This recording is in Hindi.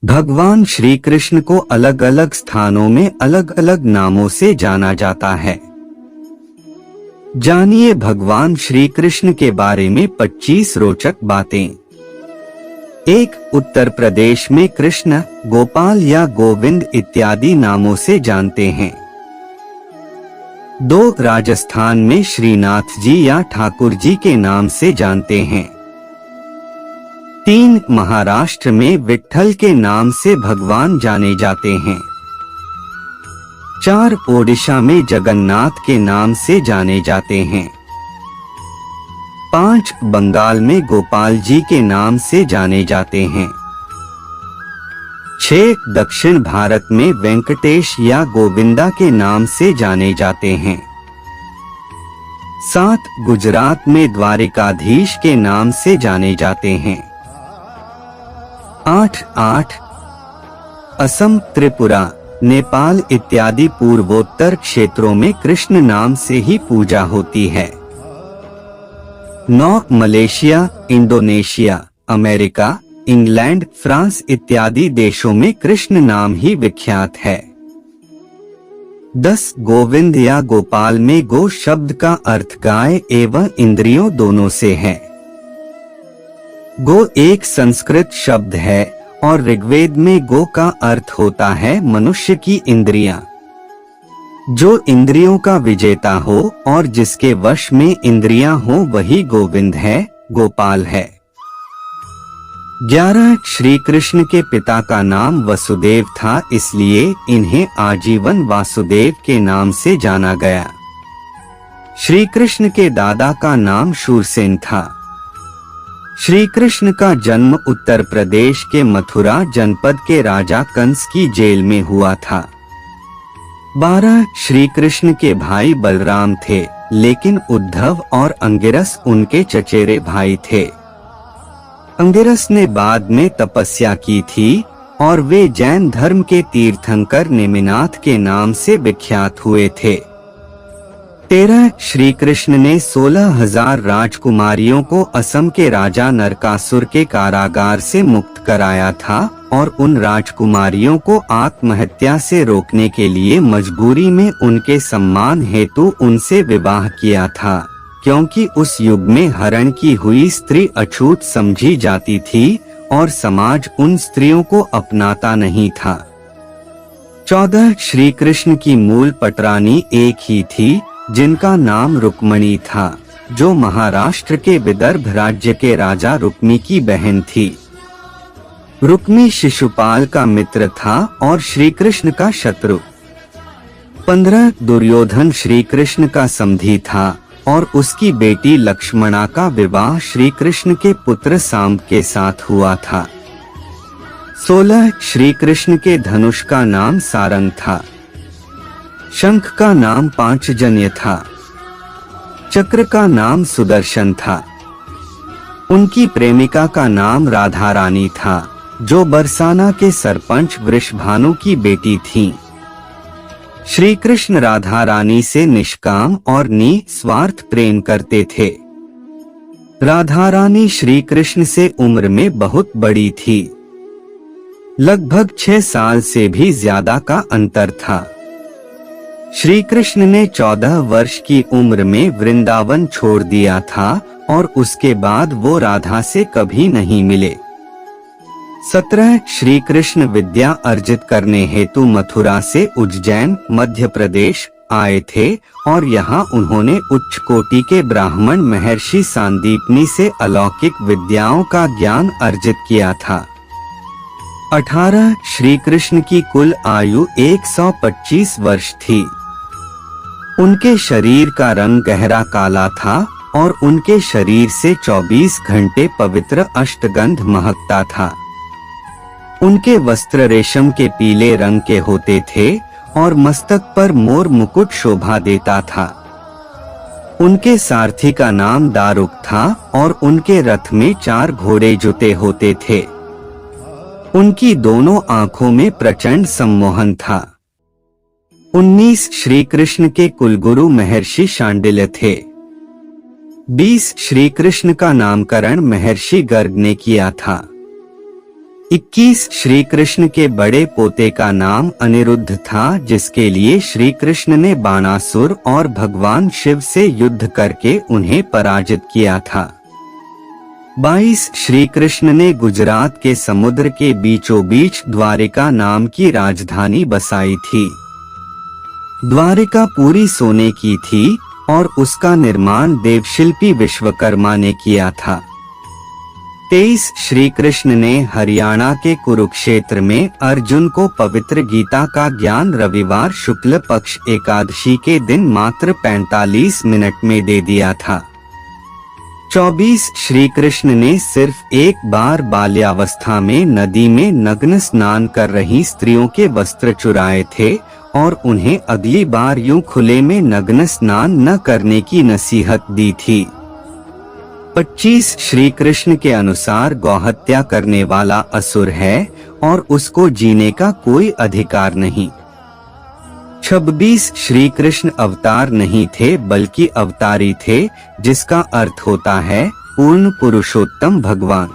भगवान श्री कृष्ण को अलग अलग स्थानों में अलग अलग नामों से जाना जाता है। जानिए भगवान श्री कृष्ण के बारे में 25 रोचक बातें। 1. उत्तर प्रदेश में कृष्ण, गोपाल या गोविंद इत्यादि नामों से जानते हैं। 2. राजस्थान में श्रीनाथ जी या ठाकुर जी के नाम से जानते हैं। 3. महाराष्ट्र में विट्ठल के नाम से भगवान जाने जाते हैं। 4. ओडिशा में जगन्नाथ के नाम से जाने जाते हैं। 5. बंगाल में गोपाल जी के नाम से जाने जाते हैं। 6. दक्षिण भारत में वेंकटेश या गोविंदा के नाम से जाने जाते हैं। 7. गुजरात में द्वारिकाधीश के नाम से जाने जाते हैं। 8. असम, त्रिपुरा, नेपाल इत्यादि पूर्वोत्तर क्षेत्रों में कृष्ण नाम से ही पूजा होती है। 9. Malaysia, Indonesia, America, England, France इत्यादि देशों में कृष्ण नाम ही विख्यात है। 10. गोविंद या गोपाल में गो शब्द का अर्थ गाय एवं इंद्रियों दोनों से है। गो एक संस्कृत शब्द है और ऋग्वेद में गो का अर्थ होता है मनुष्य की इंद्रियां। जो इंद्रियों का विजेता हो और जिसके वश में इंद्रियां हो वही गोविंद है, गोपाल है। 11. श्री कृष्ण के पिता का नाम वसुदेव था, इसलिए इन्हें आजीवन वासुदेव के नाम से जाना गया। श्री कृष्ण के दादा का नाम शूरसेन था। श्री कृष्ण का जन्म उत्तर प्रदेश के मथुरा जनपद के राजा कंस की जेल में हुआ था। 12. श्री कृष्ण के भाई बलराम थे, लेकिन उद्धव और अंगिरस उनके चचेरे भाई थे। अंगिरस ने बाद में तपस्या की थी और वे जैन धर्म के तीर्थंकर नेमिनाथ के नाम से विख्यात हुए थे। 13. श्री कृष्ण ने 16,000 राजकुमारियों को असम के राजा नरकासुर के कारागार से मुक्त कराया था और उन राजकुमारियों को आत्महत्या से रोकने के लिए मजबूरी में उनके सम्मान हेतु उनसे विवाह किया था, क्योंकि उस युग में हरण की हुई स्त्री अछूत समझी जाती थी और समाज उन स्त्रियों को अपनाता नहीं था। 14. श्री कृष्ण की मूल पटरानी एक ही थी, जिनका नाम रुक्मणी था, जो महाराष्ट्र के विदर्भ राज्य के राजा रुक्मी की बहन थी। रुक्मी शिशुपाल का मित्र था और श्री कृष्ण का शत्रु। 15. दुर्योधन श्री कृष्ण का समधी था और उसकी बेटी लक्ष्मणा का विवाह श्री कृष्ण के पुत्र सांब के साथ हुआ था। 16. श्री कृष्ण के धनुष का नाम सारंग था। शंख का नाम पांचजन्य था। चक्र का नाम सुदर्शन था। उनकी प्रेमिका का नाम राधा रानी था, जो बरसाना के सरपंच वृषभानु की बेटी थीं। श्री कृष्ण राधा रानी से निष्काम और निस्वार्थ प्रेम करते थे। राधा रानी श्री कृष्ण से उम्र में बहुत बड़ी थी। लगभग 6 साल से भी ज्यादा का अंतर था। श्री कृष्ण ने 14 वर्ष की उम्र में वृंदावन छोड़ दिया था और उसके बाद वो राधा से कभी नहीं मिले। 17. श्री कृष्ण विद्या अर्जित करने हेतु मथुरा से उज्जैन, मध्य प्रदेश आए थे और यहाँ उन्होंने उच्च कोटि के ब्राह्मण महर्षि सांदीपनी से अलौकिक विद्याओं का ज्ञान अर्जित किया था। 18. श्री कृष्ण की कुल आयु 125 वर्ष थी। उनके शरीर का रंग गहरा काला था और उनके शरीर से 24 घंटे पवित्र अष्टगंध महकता था। उनके वस्त्र रेशम के पीले रंग के होते थे और मस्तक पर मोर मुकुट शोभा देता था। उनके सारथी का नाम दारुक था और उनके रथ में 4 घोड़े जुते होते थे। उनकी दोनों आंखों में प्रचंड सम्मोहन था। 19. श्री कृष्ण के कुलगुरु महर्षि शांडिल्य थे। 20. श्री कृष्ण का नामकरण महर्षि गर्ग ने किया था। 21 श्री कृष्ण के बड़े पोते का नाम अनिरुद्ध था, जिसके लिए श्री कृष्ण ने बाणासुर और भगवान शिव से युद्ध करके उन्हें पराजित किया था। 22 श्री कृष्ण ने गुजरात के समुद्र के बीचों बीच द्वारिका नाम की राजधानी बसाई थी। द्वारिका पूरी सोने की थी और उसका निर्माण देवशिल्पी विश्वकर्मा ने किया था। 23 श्री कृष्ण ने हरियाणा के कुरुक्षेत्र में अर्जुन को पवित्र गीता का ज्ञान रविवार शुक्ल पक्ष एकादशी के दिन मात्र 45 मिनट में दे दिया था। 24 श्री कृष्ण ने सिर्फ एक बार बाल्यावस्था में नदी में नग्न स्नान कर रही स्त्रियों के वस्त्र चुराए थे और उन्हें अगली बार यूं खुले में नग्न स्नान न करने की नसीहत दी थी। 25 श्री कृष्ण के अनुसार गौहत्या करने वाला असुर है और उसको जीने का कोई अधिकार नहीं। 26 श्री कृष्ण अवतार नहीं थे बल्कि अवतारी थे, जिसका अर्थ होता है पूर्ण पुरुषोत्तम भगवान।